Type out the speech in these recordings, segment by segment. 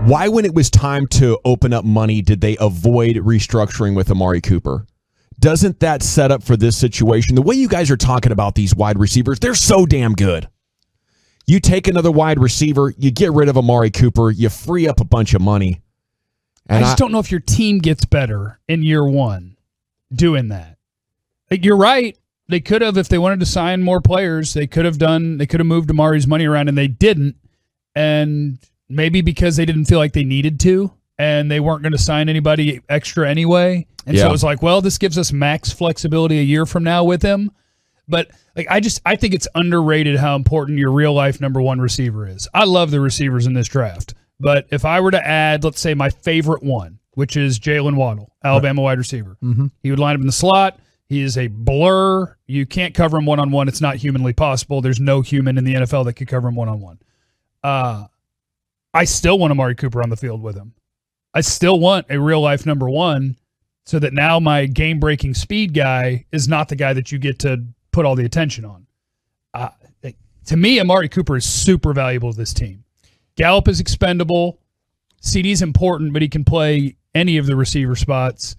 Why, when it was time to open up money, did they avoid restructuring with Amari Cooper? Doesn't that set up for this situation? The way you guys are talking about these wide receivers, they're so damn good. You take another wide receiver, you get rid of Amari Cooper, you free up a bunch of money. And I just don't know if your team gets better in year one doing that. Like, you're right. They could have, if they wanted to sign more players, they could have moved Amari's money around, and they didn't. And maybe because they didn't feel like they needed to, and they weren't going to sign anybody extra anyway. And so it was like, well, this gives us max flexibility a year from now with him. But like, I think it's underrated how important your real life number one receiver is. I love the receivers in this draft. But if I were to add, let's say, my favorite one, which is Jalen Waddle, Alabama wide receiver, he would line up in the slot. He is a blur. You can't cover him one-on-one. It's not humanly possible. There's no human in the NFL that could cover him one-on-one. I still want Amari Cooper on the field with him. I still want a real-life number one so that now my game-breaking speed guy is not the guy that you get to put all the attention on. To me, Amari Cooper is super valuable to this team. Gallup is expendable. CD's important, but he can play any of the receiver spots.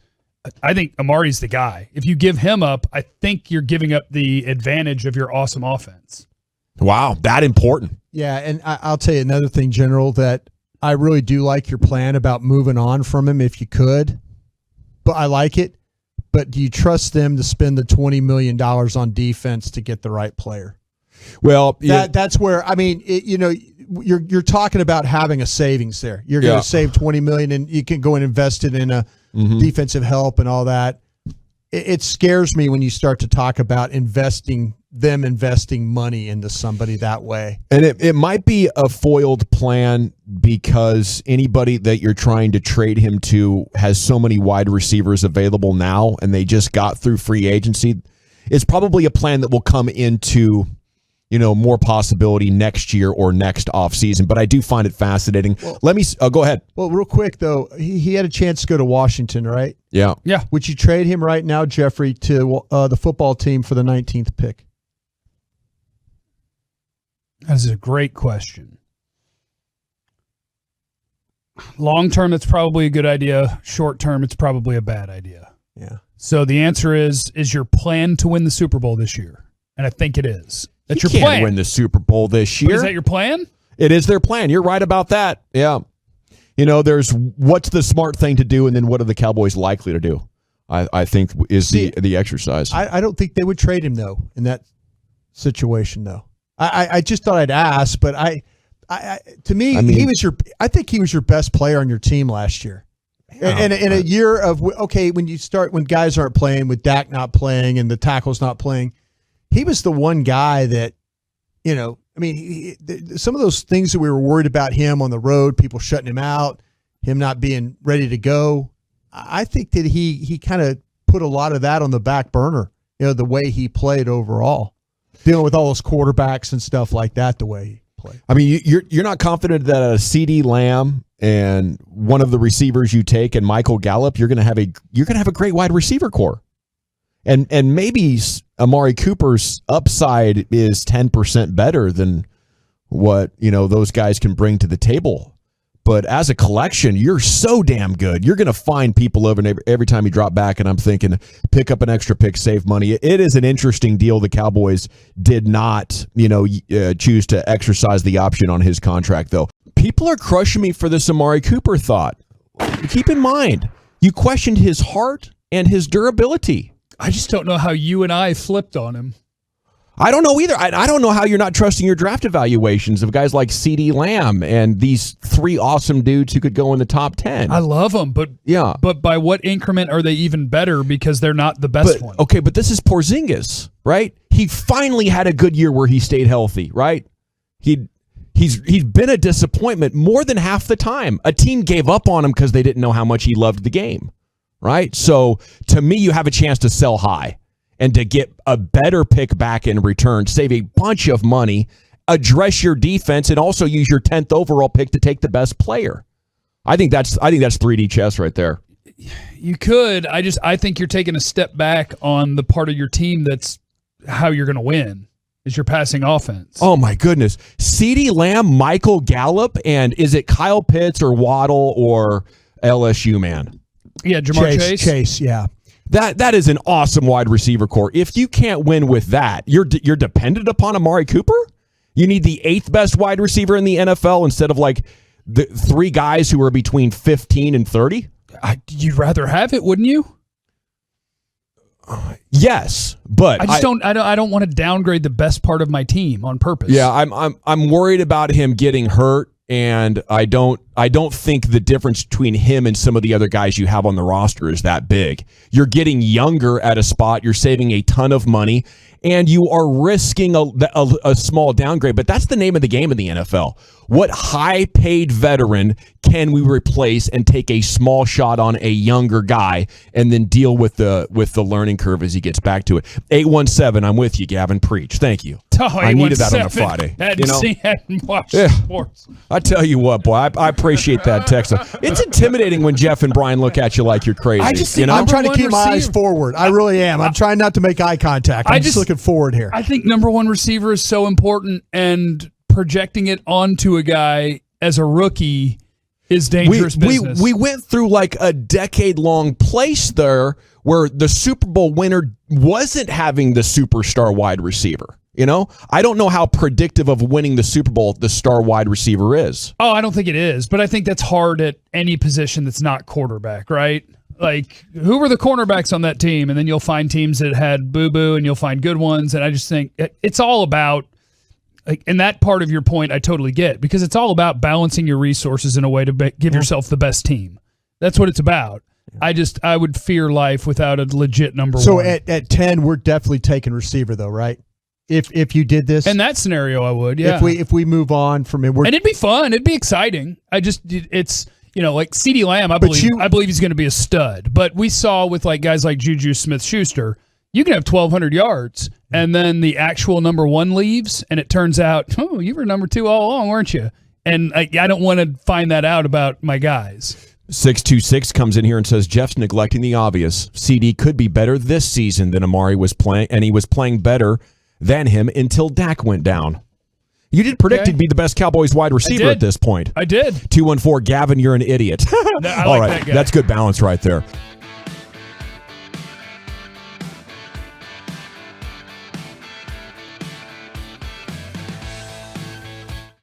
I think Amari's the guy. If you give him up, I think you're giving up the advantage of your awesome offense. Wow, that important. Yeah, and I'll tell you another thing, General, that I really do like your plan about moving on from him if you could. But I like it. But do you trust them to spend the $20 million on defense to get the right player? Well, that's where, I mean, you're talking about having a savings there. You're going to save $20 million, and you can go and invest it in a defensive help and all that. It scares me when you start to talk about investing money into somebody that way. And it might be a foiled plan because anybody that you're trying to trade him to has so many wide receivers available now, and they just got through free agency. It's probably a plan that will come into more possibility next year or next offseason. But I do find it fascinating. Well, go ahead. Well, real quick, though, he had a chance to go to Washington, right? Yeah. Would you trade him right now, Jeffrey, to the football team for the 19th pick? That's a great question. Long term, it's probably a good idea. Short term, it's probably a bad idea. Yeah. So the answer is your plan to win the Super Bowl this year? And I think it is. That's your plan. Can't win the Super Bowl this year. But is that your plan? It is their plan. You're right about that. Yeah. There's what's the smart thing to do, and then what are the Cowboys likely to do? I think is the exercise. I don't think they would trade him, though, in that situation, though. I just thought I'd ask, but I think he was your best player on your team last year. And in a year of, when guys aren't playing, with Dak not playing and the tackles not playing, he was the one guy that, some of those things that we were worried about him on the road, people shutting him out, him not being ready to go. I think that he kind of put a lot of that on the back burner, the way he played overall, dealing with all those quarterbacks and stuff like that, the way he played. I mean, you're not confident that a CD Lamb and one of the receivers you take and Michael Gallup, you're going to have a great wide receiver core. And maybe Amari Cooper's upside is 10% better than what, those guys can bring to the table. But as a collection, you're so damn good. You're going to find people over every time you drop back, and I'm thinking, pick up an extra pick, save money. It is an interesting deal. The Cowboys did not, choose to exercise the option on his contract, though. People are crushing me for this Amari Cooper thought. Keep in mind, you questioned his heart and his durability. I just don't know how you and I flipped on him. I don't know either. I don't know how you're not trusting your draft evaluations of guys like CD Lamb and these three awesome dudes who could go in the top 10. I love them, but by what increment are they even better because they're not the best one? Okay, but this is Porzingis, right? He finally had a good year where he stayed healthy, right? He's been a disappointment more than half the time. A team gave up on him because they didn't know how much he loved the game, right? So to me, you have a chance to sell high and to get a better pick back in return, save a bunch of money, address your defense, and also use your 10th overall pick to take the best player. I think that's 3D chess right there. You could. I think you're taking a step back on the part of your team that's how you're going to win. is your passing offense. Oh, my goodness. CeeDee Lamb, Michael Gallup, and is it Kyle Pitts or Waddle or LSU, man? Yeah, Jamar Chase. Chase, yeah. That is an awesome wide receiver core. If you can't win with that, you're dependent upon Amari Cooper? You need the 8th best wide receiver in the NFL instead of like the 3 guys who are between 15 and 30? You'd rather have it, wouldn't you? Yes, but I don't want to downgrade the best part of my team on purpose. Yeah, I'm worried about him getting hurt, and I don't think the difference between him and some of the other guys you have on the roster is that big. You're getting younger at a spot, you're saving a ton of money, and you are risking a small downgrade. But that's the name of the game in the NFL. What high-paid veteran can we replace and take a small shot on a younger guy and then deal with the learning curve as he gets back to it? 817, I'm with you, Gavin. Preach. Thank you. I needed that on a Friday. Hadn't watched sports. I tell you what, boy, I appreciate that text. It's intimidating when Jeff and Bryan look at you like you're crazy. I'm trying to keep my eyes forward. I really am. I'm trying not to make eye contact. I'm just looking forward here. I think number one receiver is so important, and projecting it onto a guy as a rookie is dangerous business. We went through like a decade-long place there where the Super Bowl winner wasn't having the superstar wide receiver. You know, I don't know how predictive of winning the Super Bowl the star wide receiver is. Oh, I don't think it is, but I think that's hard at any position that's not quarterback, right? Like, who were the cornerbacks on that team? And then you'll find teams that had boo-boo, and you'll find good ones. And I just think it's all about, like, and that part of your point I totally get, because it's all about balancing your resources in a way to give yourself the best team. That's what it's about. I would fear life without a legit number one. So at 10, we're definitely taking receiver, though, right? If you did this in that scenario, I would. Yeah. If we move on from it, and it'd be fun. It'd be exciting. It's like CeeDee Lamb. I believe he's going to be a stud. But we saw with like guys like Juju Smith-Schuster, you can have 1,200 yards, and then the actual number one leaves, and it turns out, oh, you were number 2 all along, weren't you? And I don't want to find that out about my guys. 626 comes in here and says Jeff's neglecting the obvious. CD could be better this season than Amari was playing, and he was playing better than him until Dak went down. You did predict he'd be the best Cowboys wide receiver at this point. I did. 214, Gavin, you're an idiot. All right, that's good balance right there.